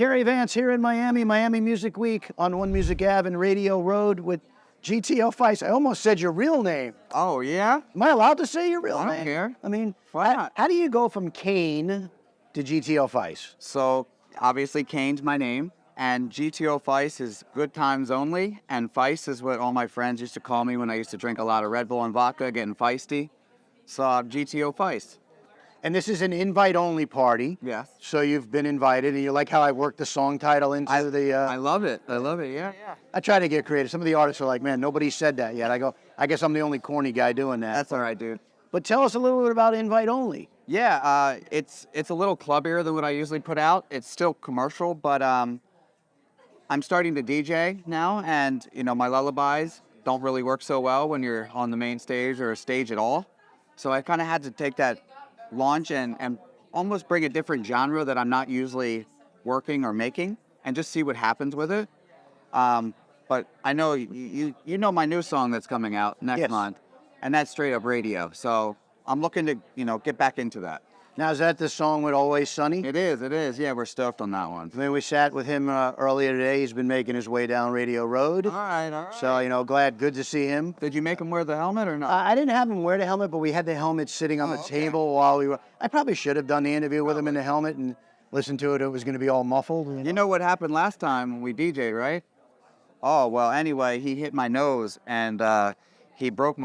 CARY VANCE here in Miami, Miami Music Week on One Music Ave and Radio Road with GTO Feist. I almost said your real name. Oh, yeah? Am I allowed to say your real name? I don't care. I mean, Why not? how do you go from Kane to GTO Feist? So, obviously, Kane's my name, and GTO Feist is good times only, and Feist is what all my friends used to call me when I used to drink a lot of Red Bull and vodka, getting feisty. So, GTO Feist. And this is an invite-only party. Yes. So you've been invited, and you like how I worked the song title into the... I love it. I love it, yeah. I try to get creative. Some of the artists are like, man, nobody said that yet. I go, I guess I'm the only corny guy doing that. That's all right, dude. But tell us a little bit about invite-only. Yeah, it's a little clubbier than what I usually put out. It's still commercial, but I'm starting to DJ now, and my lullabies don't really work so well when you're on the main stage or a stage at all. So I kind of had to take that launch and almost bring a different genre that I'm not usually working or making, and just see what happens with it. But I know you know my new song that's coming out next month, and that's straight up radio. So I'm looking to get back into that. Now, is that the song with Always Sunny? It is. Yeah, we're stoked on that one. I mean, we sat with him earlier today. He's been making his way down Radio Road. All right. So, good to see him. Did you make him wear the helmet or not? I didn't have him wear the helmet, but we had the helmet sitting on the table while we were... I probably should have done the interview with him in the helmet and listened to it. It was going to be all muffled. You know what happened last time when we DJ'd, right? Oh, well, anyway, he hit my nose and... he broke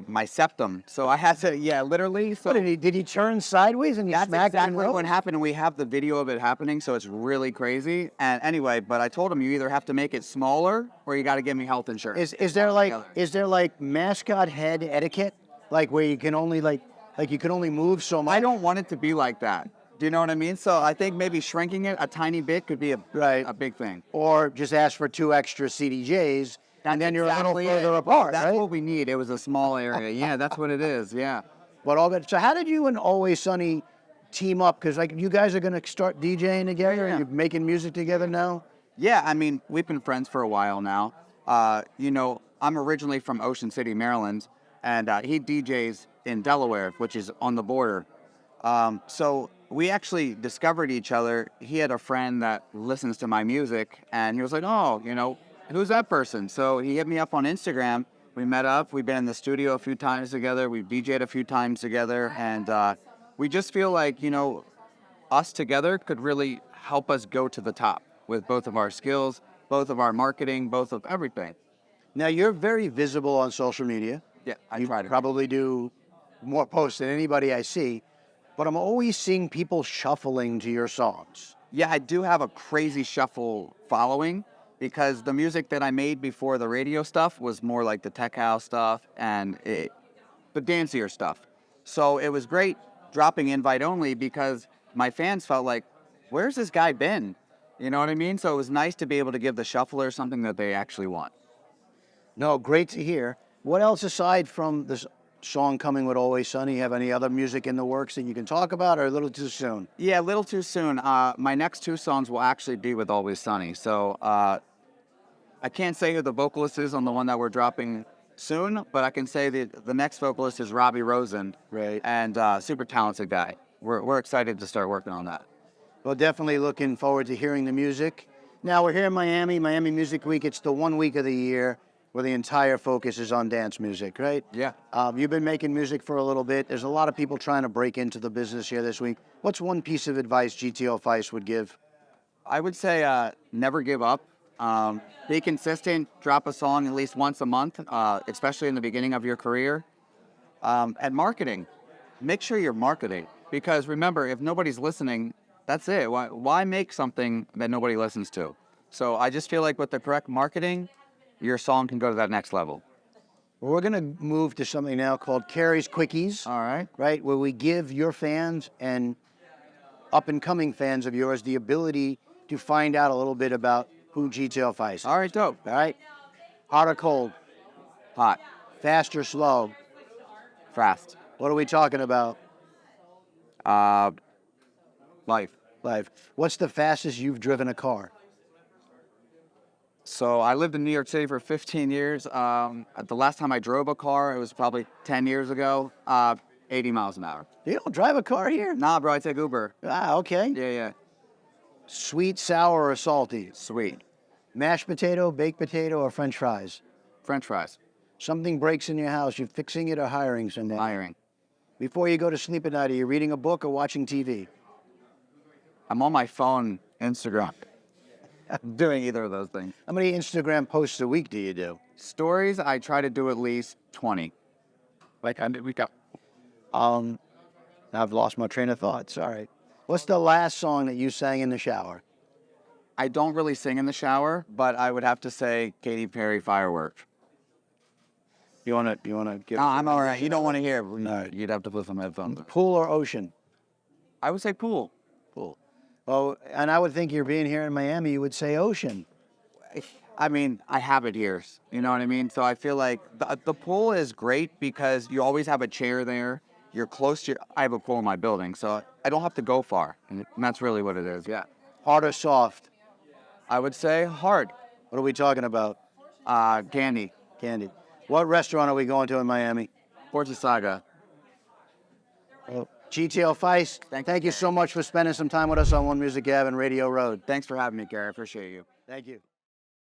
my septum, so I had to, literally. So what, did he turn sideways and you smacked him? That's exactly what happened, and we have the video of it happening, so it's really crazy. And anyway, but I told him you either have to make it smaller or you got to give me health insurance. Is there mascot head etiquette, where you can only you can only move so much? I don't want it to be like that. Do you know what I mean? So I think maybe shrinking it a tiny bit could be a big thing. Or just ask for 2 extra CDJs. And then you're a little further apart, That's right? what we need. It was a small area. Yeah, that's what it is. Yeah. But so how did you and Always Sunny team up? Because you guys are going to start DJing together and you're making music together now? Yeah, I mean, we've been friends for a while now. I'm originally from Ocean City, Maryland, and he DJs in Delaware, which is on the border. So we actually discovered each other. He had a friend that listens to my music, and he was like, oh, who's that person? So he hit me up on Instagram. We met up. We've been in the studio a few times together. We've DJ'd a few times together. And we just feel like, us together could really help us go to the top with both of our skills, both of our marketing, both of everything. Now, you're very visible on social media. Yeah, I try to. Probably do more posts than anybody I see. But I'm always seeing people shuffling to your songs. Yeah, I do have a crazy shuffle following, because the music that I made before the radio stuff was more like the tech house stuff and the dancier stuff. So it was great dropping invite only because my fans felt like, where's this guy been? You know what I mean? So it was nice to be able to give the shuffler something that they actually want. No, great to hear. What else aside from this song coming with Always Sunny, you have any other music in the works that you can talk about, or a little too soon? Yeah, a little too soon. My next 2 songs will actually be with Always Sunny. So I can't say who the vocalist is on the one that we're dropping soon, but I can say that the next vocalist is Robbie Rosen, right? And super talented guy. We're excited to start working on that. Well, definitely looking forward to hearing the music. Now, we're here in Miami Music Week. It's the one week of the year where the entire focus is on dance music, right? Yeah. You've been making music for a little bit. There's a lot of people trying to break into the business here this week. What's one piece of advice GTO Feist would give? I would say never give up. Be consistent, drop a song at least once a month, especially in the beginning of your career. And marketing. Make sure you're marketing. Because remember, if nobody's listening, that's it. Why make something that nobody listens to? So I just feel like with the correct marketing, your song can go to that next level. Well, we're going to move to something now called CARY's Quickies. All right. Right, where we give your fans and up-and-coming fans of yours the ability to find out a little bit about who GTO Feist is. All right, dope. All right. Hot or cold? Hot. Fast or slow? Fast. What are we talking about? Life. Life. What's the fastest you've driven a car? So I lived in New York City for 15 years. The last time I drove a car, it was probably 10 years ago, 80 miles an hour. You don't drive a car here? Nah, bro, I take Uber. Ah, okay. Yeah. Sweet, sour, or salty? Sweet. Mashed potato, baked potato, or French fries? French fries. Something breaks in your house, you're fixing it or hiring someone? Hiring. Before you go to sleep at night, are you reading a book or watching TV? I'm on my phone, Instagram. Doing either of those things. How many Instagram posts a week do you do? Stories, I try to do at least 20. Like, we got I've lost my train of thought. Sorry. What's the last song that you sang in the shower? I don't really sing in the shower, but I would have to say Katy Perry Fireworks. You wanna give? No, I'm all right. You don't want to hear. right. You'd have to put some headphones on. Pool or ocean? I would say pool. Pool. Well, and I would think you're being here in Miami, you would say ocean. I mean, I have it here. You know what I mean? So I feel like the pool is great because you always have a chair there. You're close to. I have a pool in my building, so I don't have to go far, and that's really what it is. Yeah. Hard or soft? I would say hard. What are we talking about? Candy. Candy. What restaurant are we going to in Miami? Porta Saga. GTL Feist, thank you so much for spending some time with us on One Music Ave and Radio Road. Thanks for having me, Gary. I appreciate you. Thank you.